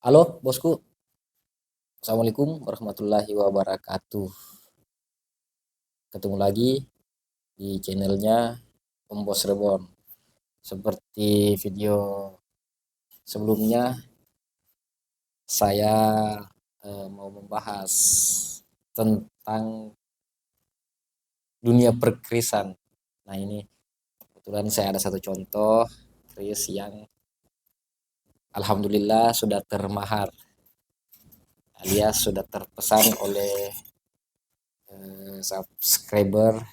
Halo bosku, Assalamualaikum warahmatullahi wabarakatuh. Ketemu lagi di channelnya Om Bos Reborn. Seperti video sebelumnya, saya mau membahas tentang dunia perkrisan. Nah ini kebetulan saya ada satu contoh kris yang alhamdulillah sudah termahar alias sudah terpesan oleh subscriber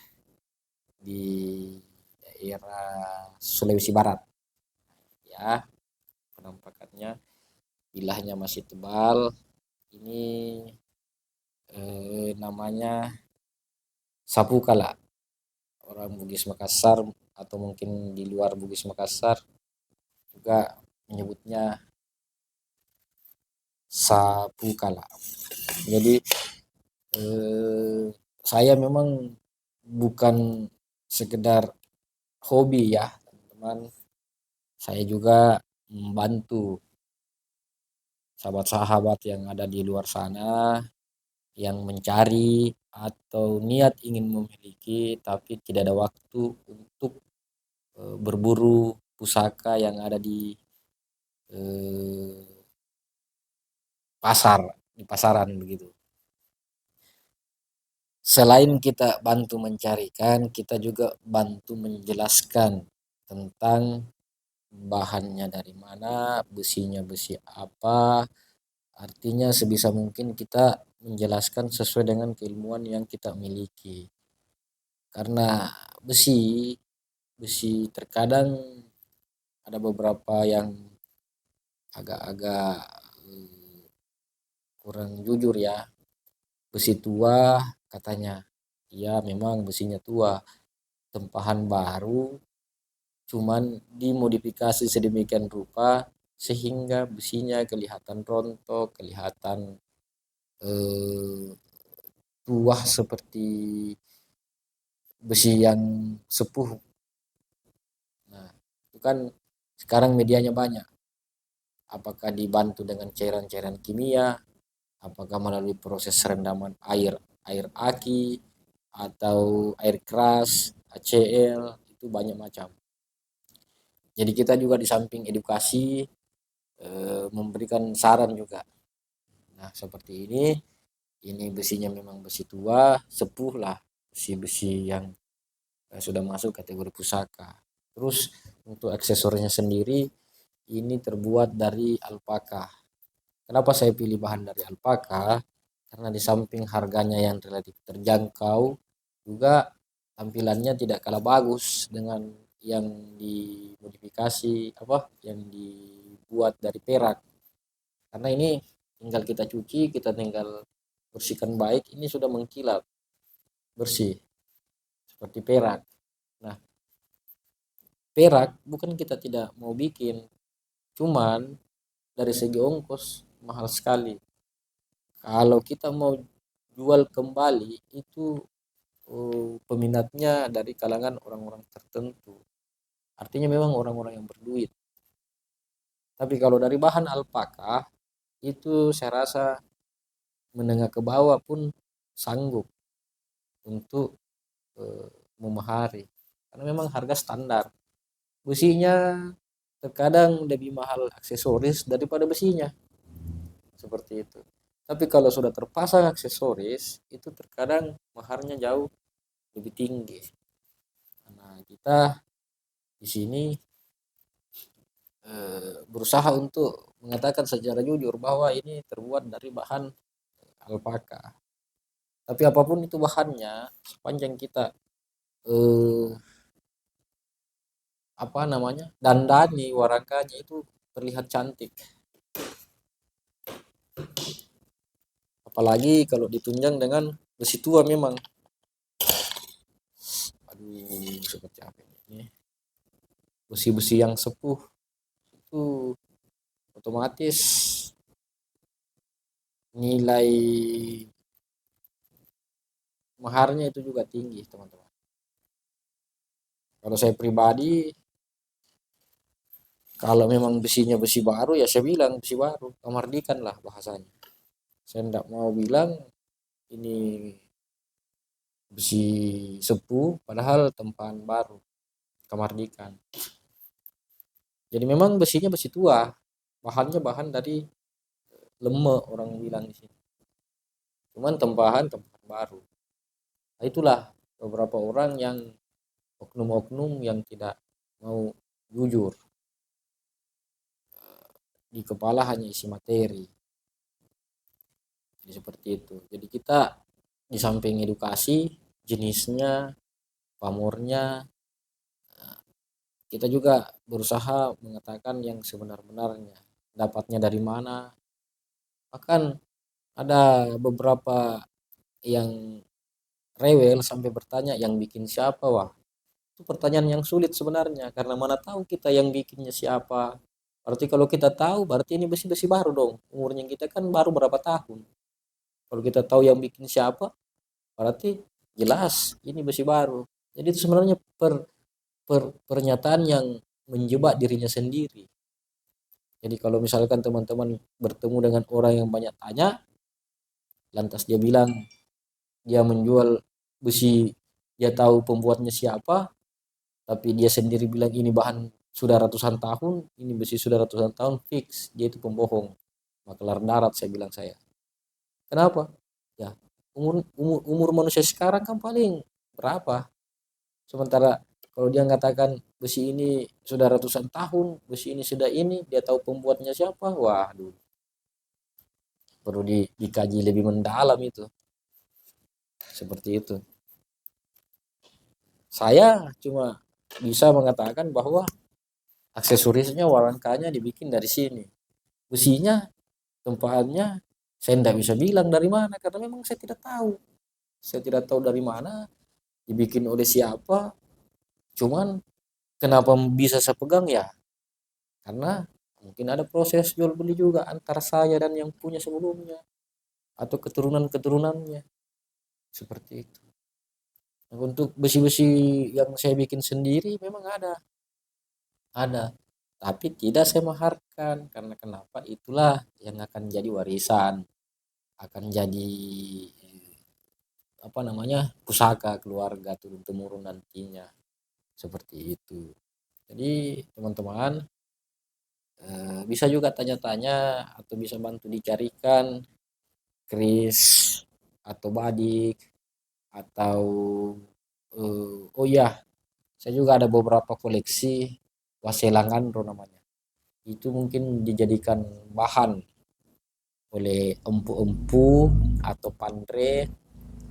di daerah Sulawesi Barat. Ya, penampakannya bilahnya masih tebal. Ini namanya sapu kala. Orang Bugis Makassar atau mungkin di luar Bugis Makassar juga menyebutnya sapu kala. Jadi eh, saya memang bukan sekedar hobi ya, teman-teman. Saya juga membantu sahabat-sahabat yang ada di luar sana yang mencari atau niat ingin memiliki tapi tidak ada waktu untuk berburu pusaka yang ada di eh, pasar, di pasaran begitu. Selain kita bantu mencarikan, kita juga bantu menjelaskan tentang bahannya dari mana, besinya besi apa. Artinya sebisa mungkin kita menjelaskan sesuai dengan keilmuan yang kita miliki. Karena besi, besi terkadang ada beberapa yang agak-agak kurang jujur ya. Besi tua katanya. Iya memang besinya tua. Tempahan baru cuman dimodifikasi sedemikian rupa sehingga besinya kelihatan rontok, kelihatan eh, tua seperti besi yang sepuh. Nah, itu kan sekarang medianya banyak. Apakah dibantu dengan cairan-cairan kimia, apakah melalui proses rendaman air, air aki, atau air keras, HCl, itu banyak macam. Jadi kita juga di samping edukasi, memberikan saran juga. Nah, seperti ini besinya memang besi tua, sepuh lah, besi-besi yang sudah masuk kategori pusaka. Terus untuk aksesorisnya sendiri ini terbuat dari alpaka. Kenapa saya pilih bahan dari alpaka? Karena di samping harganya yang relatif terjangkau, juga tampilannya tidak kalah bagus dengan yang dimodifikasi apa yang dibuat dari perak. Karena ini tinggal kita cuci, kita tinggal bersihkan baik, ini sudah mengkilap bersih seperti perak. Nah, perak bukan kita tidak mau bikin, cuman dari segi ongkos mahal sekali. Kalau kita mau jual kembali itu peminatnya dari kalangan orang-orang tertentu. Artinya memang orang-orang yang berduit. Tapi kalau dari bahan alpaka itu saya rasa menengah ke bawah pun sanggup untuk eh, memahari. Karena memang harga standar. Besinya terkadang lebih mahal aksesoris daripada besinya. Seperti itu. Tapi kalau sudah terpasang aksesoris, itu terkadang maharnya jauh lebih tinggi. Nah, kita di sini berusaha untuk mengatakan secara jujur bahwa ini terbuat dari bahan alpaka. Tapi apapun itu bahannya, sepanjang kita eh, apa namanya dandani warakanya itu terlihat cantik. Apalagi kalau ditunjang dengan besi tua memang. Aduh, seperti apa ini? Besi-besi yang sepuh itu otomatis nilai maharnya itu juga tinggi, teman-teman. Kalau saya pribadi, Kalau memang besinya besi baru ya saya bilang besi baru, kamardikan lah bahasanya. Saya tidak mau bilang ini besi sepuh padahal tempahan baru, kamardikan. Jadi memang besinya besi tua, bahannya bahan dari leme orang bilang di sini. Cuman tempahan baru. Nah, itulah beberapa orang yang oknum-oknum yang tidak mau jujur, di kepala hanya isi materi. Jadi seperti itu. Jadi kita di samping edukasi jenisnya, pamornya, kita juga berusaha mengatakan yang sebenar-benarnya. Dapatnya dari mana? Bahkan ada beberapa yang rewel sampai bertanya yang bikin siapa, wah. Itu pertanyaan yang sulit sebenarnya karena mana tahu kita yang bikinnya siapa. Berarti kalau kita tahu berarti ini besi-besi baru dong. Umurnya kita kan baru berapa tahun. Kalau kita tahu yang bikin siapa berarti jelas ini besi baru. Jadi itu sebenarnya pernyataan yang menjebak dirinya sendiri. Jadi kalau misalkan teman-teman bertemu dengan orang yang banyak tanya, lantas dia bilang dia menjual besi, dia tahu pembuatnya siapa, tapi dia sendiri bilang ini bahan sudah ratusan tahun, ini besi sudah ratusan tahun, fix dia itu pembohong, makelar darat saya bilang saya. Kenapa? Ya umur manusia sekarang kan paling berapa? Sementara kalau dia mengatakan besi ini sudah ratusan tahun, besi ini sudah ini, dia tahu pembuatnya siapa, waduh, perlu dikaji lebih mendalam itu. Seperti itu. Saya cuma bisa mengatakan bahwa aksesorisnya warangkanya dibikin dari sini. Besinya, tempahannya, saya tidak bisa bilang dari mana karena memang saya tidak tahu. Saya tidak tahu dari mana, dibikin oleh siapa. Cuman kenapa bisa saya pegang ya? Karena mungkin ada proses jual beli juga antara saya dan yang punya sebelumnya atau keturunan-keturunannya. Seperti itu. Nah, untuk besi-besi yang saya bikin sendiri memang ada. Tapi tidak saya maharkan karena kenapa? Itulah yang akan jadi warisan, akan jadi apa namanya? Pusaka keluarga turun temurun nantinya. Seperti itu. Jadi teman-teman bisa juga tanya-tanya atau bisa bantu dicarikan keris atau badik atau oh ya, saya juga ada beberapa koleksi waselangan namanya. Itu mungkin dijadikan bahan oleh empu-empu atau pandre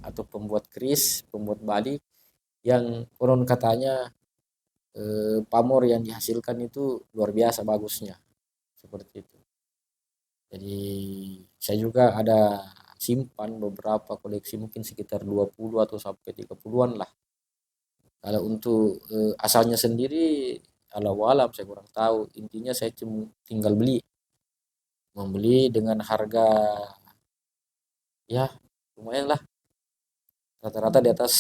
atau pembuat keris, pembuat badik yang konon katanya pamor yang dihasilkan itu luar biasa bagusnya. Seperti itu. Jadi saya juga ada simpan beberapa koleksi mungkin sekitar 20 atau sampai 30-an lah. Kalau untuk asalnya sendiri alau alam saya kurang tahu. Intinya saya cuma tinggal membeli dengan harga ya lumayan lah, rata-rata di atas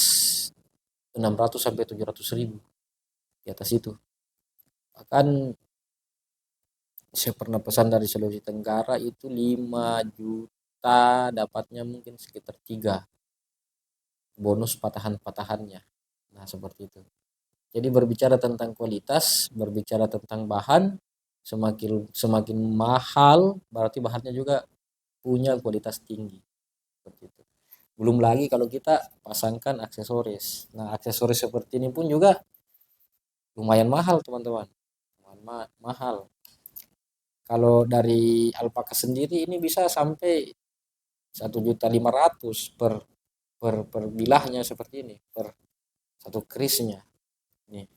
600 sampai 700 ribu di atas itu. Bahkan saya pernah pesan dari Sulawesi Tenggara itu 5 juta dapatnya mungkin sekitar 3 bonus patahan-patahannya. Nah, seperti itu. Jadi berbicara tentang kualitas, berbicara tentang bahan, semakin semakin mahal berarti bahannya juga punya kualitas tinggi. Seperti itu. Belum lagi kalau kita pasangkan aksesoris. Nah, aksesoris seperti ini pun juga lumayan mahal, teman-teman. Lumayan mahal. Kalau dari alpaka sendiri ini bisa sampai 1.500.000 per bilahnya seperti ini, per satu kerisnya. Nih,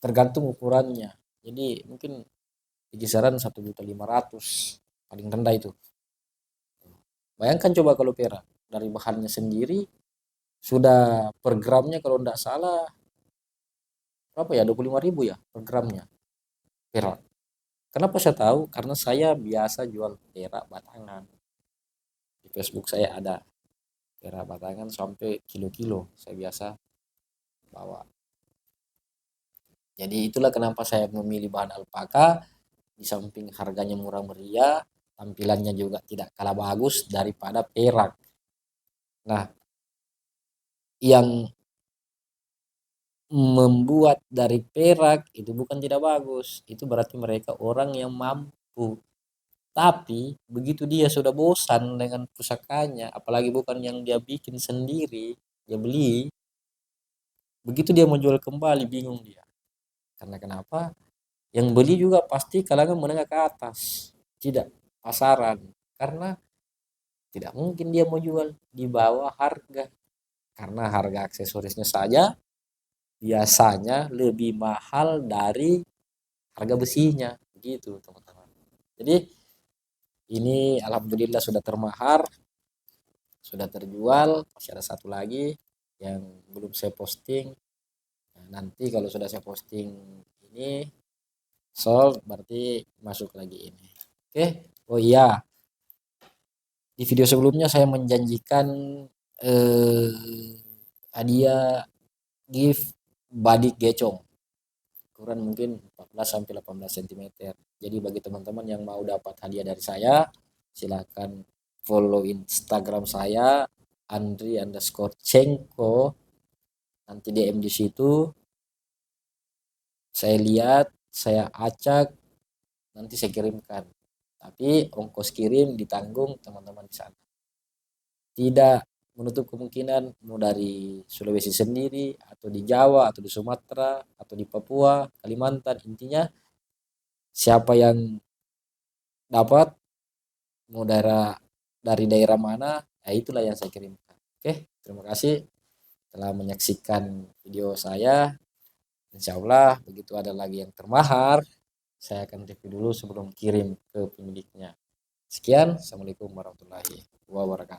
tergantung ukurannya. Jadi mungkin di kisaran 1.500.000 paling rendah itu. Bayangkan coba kalau perak dari bahannya sendiri sudah per gramnya kalau tidak salah berapa ya, 25.000 ya per gramnya perak. Kenapa saya tahu? Karena saya biasa jual perak batangan. Di Facebook saya ada perak batangan sampai kilo-kilo saya biasa bawa. Jadi itulah kenapa saya memilih bahan alpaka, di samping harganya murah meriah, tampilannya juga tidak kalah bagus daripada perak. Nah, yang membuat dari perak itu bukan tidak bagus, itu berarti mereka orang yang mampu. Tapi begitu dia sudah bosan dengan pusakanya, apalagi bukan yang dia bikin sendiri, dia beli, begitu dia mau jual kembali bingung dia. Karena kenapa? Yang beli juga pasti kalangan menengah ke atas, tidak pasaran. Karena tidak mungkin dia mau jual di bawah harga. Karena harga aksesorisnya saja biasanya lebih mahal dari harga besinya. Begitu teman-teman. Jadi ini alhamdulillah sudah termahar, sudah terjual, masih ada satu lagi yang belum saya posting. Nah, nanti kalau sudah saya posting ini sold berarti masuk lagi ini. Oke. Oh iya, di video sebelumnya saya menjanjikan hadiah gift badik gecong ukuran mungkin 14 sampai 18 cm. Jadi bagi teman-teman yang mau dapat hadiah dari saya, silakan follow Instagram saya Andri_Cengko. Nanti DM di situ. Saya lihat, saya acak, nanti saya kirimkan. Tapi ongkos kirim ditanggung teman-teman di sana. Tidak menutup kemungkinan mau dari Sulawesi sendiri atau di Jawa atau di Sumatera atau di Papua, Kalimantan, intinya siapa yang dapat mau dari daerah mana, ya itulah yang saya kirimkan. Oke, terima kasih telah menyaksikan video saya. Insya Allah begitu ada lagi yang termahar, saya akan review dulu sebelum kirim ke pemiliknya. Sekian, Assalamualaikum warahmatullahi wabarakatuh.